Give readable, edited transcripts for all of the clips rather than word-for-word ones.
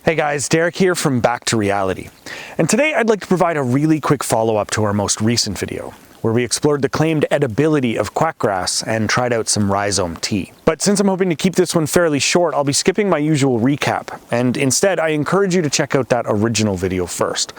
Hey guys, Derek here from Back to Reality. And today I'd like to provide a really quick follow-up to our most recent video, where we explored the claimed edibility of quackgrass and tried out some rhizome tea. But since I'm hoping to keep this one fairly short, I'll be skipping my usual recap, and instead I encourage you to check out that original video first.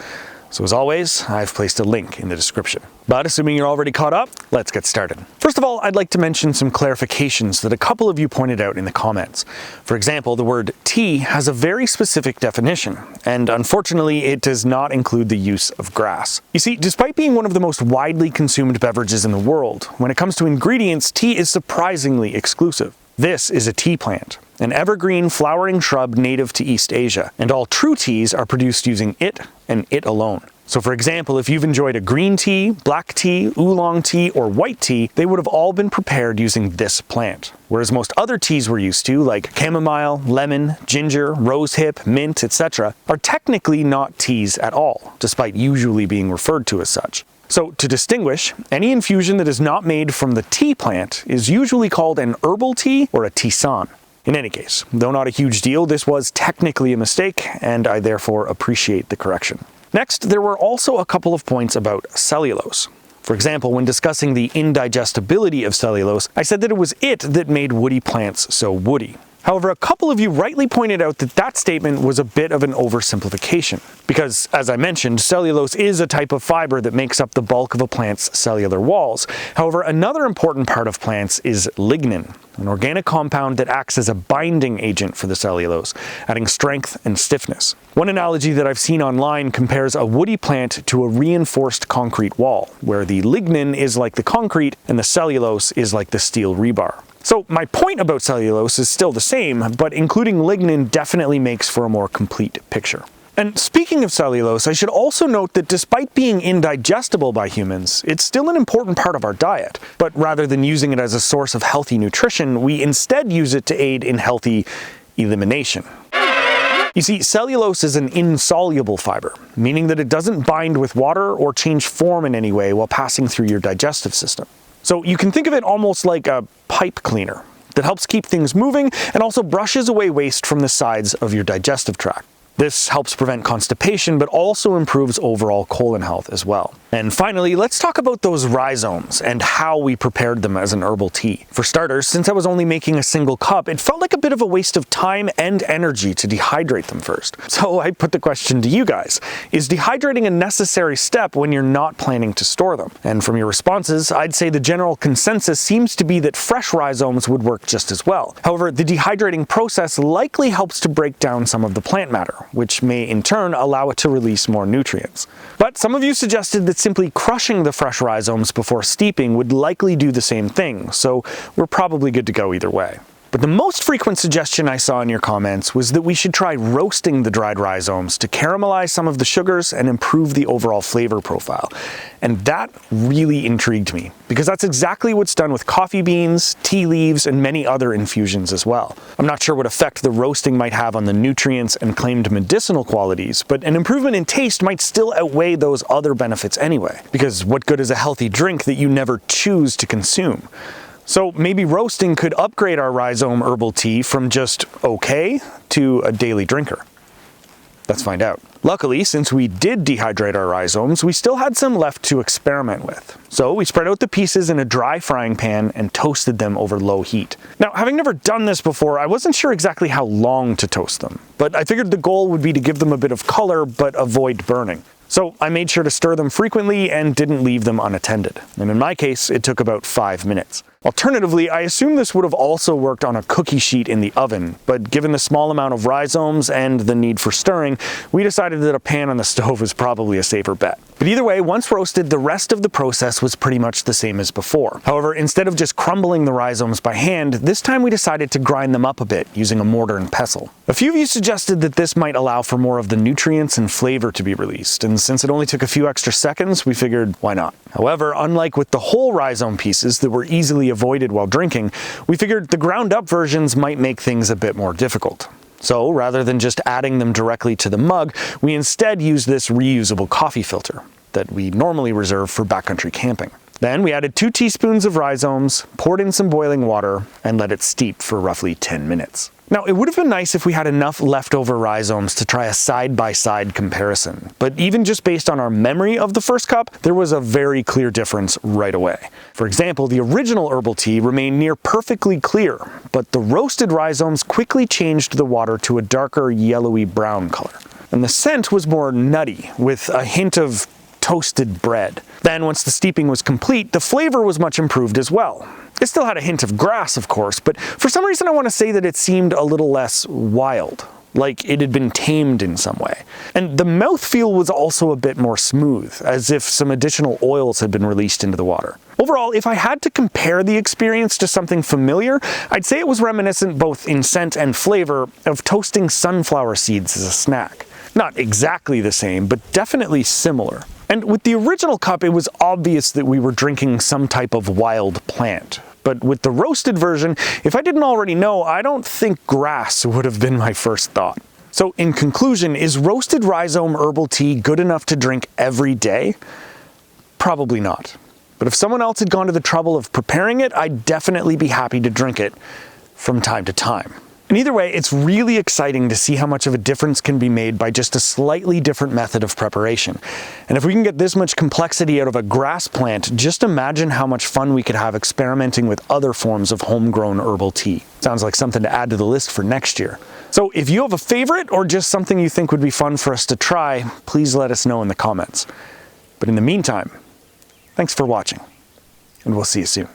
So as always, I've placed a link in the description. But assuming you're already caught up, let's get started. First of all, I'd like to mention some clarifications that a couple of you pointed out in the comments. For example, the word tea has a very specific definition, and unfortunately it does not include the use of grass. You see, despite being one of the most widely consumed beverages in the world, when it comes to ingredients, tea is surprisingly exclusive. This is a tea plant, an evergreen flowering shrub native to East Asia, and all true teas are produced using it and it alone. So for example, if you've enjoyed a green tea, black tea, oolong tea, or white tea, they would have all been prepared using this plant. Whereas most other teas we're used to, like chamomile, lemon, ginger, rosehip, mint, etc., are technically not teas at all, despite usually being referred to as such. So to distinguish, any infusion that is not made from the tea plant is usually called an herbal tea or a tisane. In any case, though not a huge deal, this was technically a mistake, and I therefore appreciate the correction. Next, there were also a couple of points about cellulose. For example, when discussing the indigestibility of cellulose, I said that it was it that made woody plants so woody. However, a couple of you rightly pointed out that that statement was a bit of an oversimplification, because, as I mentioned, cellulose is a type of fiber that makes up the bulk of a plant's cellular walls. However, another important part of plants is lignin, an organic compound that acts as a binding agent for the cellulose, adding strength and stiffness. One analogy that I've seen online compares a woody plant to a reinforced concrete wall, where the lignin is like the concrete and the cellulose is like the steel rebar. So my point about cellulose is still the same, but including lignin definitely makes for a more complete picture. And speaking of cellulose, I should also note that despite being indigestible by humans, it's still an important part of our diet. But rather than using it as a source of healthy nutrition, we instead use it to aid in healthy elimination. You see, cellulose is an insoluble fiber, meaning that it doesn't bind with water or change form in any way while passing through your digestive system. So you can think of it almost like a pipe cleaner that helps keep things moving and also brushes away waste from the sides of your digestive tract. This helps prevent constipation, but also improves overall colon health as well. And finally, let's talk about those rhizomes and how we prepared them as an herbal tea. For starters, since I was only making a single cup, it felt like a bit of a waste of time and energy to dehydrate them first. So I put the question to you guys: is dehydrating a necessary step when you're not planning to store them? And from your responses, I'd say the general consensus seems to be that fresh rhizomes would work just as well. However, the dehydrating process likely helps to break down some of the plant matter, which may in turn allow it to release more nutrients. But some of you suggested that simply crushing the fresh rhizomes before steeping would likely do the same thing, so we're probably good to go either way. But the most frequent suggestion I saw in your comments was that we should try roasting the dried rhizomes to caramelize some of the sugars and improve the overall flavor profile. And that really intrigued me, because that's exactly what's done with coffee beans, tea leaves, and many other infusions as well. I'm not sure what effect the roasting might have on the nutrients and claimed medicinal qualities, but an improvement in taste might still outweigh those other benefits anyway, because what good is a healthy drink that you never choose to consume? So maybe roasting could upgrade our rhizome herbal tea from just okay to a daily drinker. Let's find out. Luckily, since we did dehydrate our rhizomes, we still had some left to experiment with. So we spread out the pieces in a dry frying pan and toasted them over low heat. Now, having never done this before, I wasn't sure exactly how long to toast them, but I figured the goal would be to give them a bit of color but avoid burning. So I made sure to stir them frequently and didn't leave them unattended. And in my case, it took about 5 minutes. Alternatively, I assume this would have also worked on a cookie sheet in the oven, but given the small amount of rhizomes and the need for stirring, we decided that a pan on the stove was probably a safer bet. But either way, once roasted, the rest of the process was pretty much the same as before. However, instead of just crumbling the rhizomes by hand, this time we decided to grind them up a bit using a mortar and pestle. A few of you suggested that this might allow for more of the nutrients and flavor to be released, and since it only took a few extra seconds, we figured, why not? However, unlike with the whole rhizome pieces that were easily avoided while drinking, we figured the ground up versions might make things a bit more difficult. So rather than just adding them directly to the mug, we instead used this reusable coffee filter that we normally reserve for backcountry camping. Then we added 2 teaspoons of rhizomes, poured in some boiling water, and let it steep for roughly 10 minutes. Now, it would have been nice if we had enough leftover rhizomes to try a side-by-side comparison, but even just based on our memory of the first cup, there was a very clear difference right away. For example, the original herbal tea remained near perfectly clear, but the roasted rhizomes quickly changed the water to a darker yellowy brown color. And the scent was more nutty, with a hint of toasted bread. Then, once the steeping was complete, the flavor was much improved as well. It still had a hint of grass, of course, but for some reason I want to say that it seemed a little less wild, like it had been tamed in some way. And the mouthfeel was also a bit more smooth, as if some additional oils had been released into the water. Overall, if I had to compare the experience to something familiar, I'd say it was reminiscent both in scent and flavor of toasting sunflower seeds as a snack. Not exactly the same, but definitely similar. And with the original cup, it was obvious that we were drinking some type of wild plant. But with the roasted version, if I didn't already know, I don't think grass would have been my first thought. So in conclusion, is roasted rhizome herbal tea good enough to drink every day? Probably not. But if someone else had gone to the trouble of preparing it, I'd definitely be happy to drink it from time to time. And either way, it's really exciting to see how much of a difference can be made by just a slightly different method of preparation. And if we can get this much complexity out of a grass plant, just imagine how much fun we could have experimenting with other forms of homegrown herbal tea. Sounds like something to add to the list for next year. So if you have a favorite or just something you think would be fun for us to try, please let us know in the comments. But in the meantime, thanks for watching, and we'll see you soon.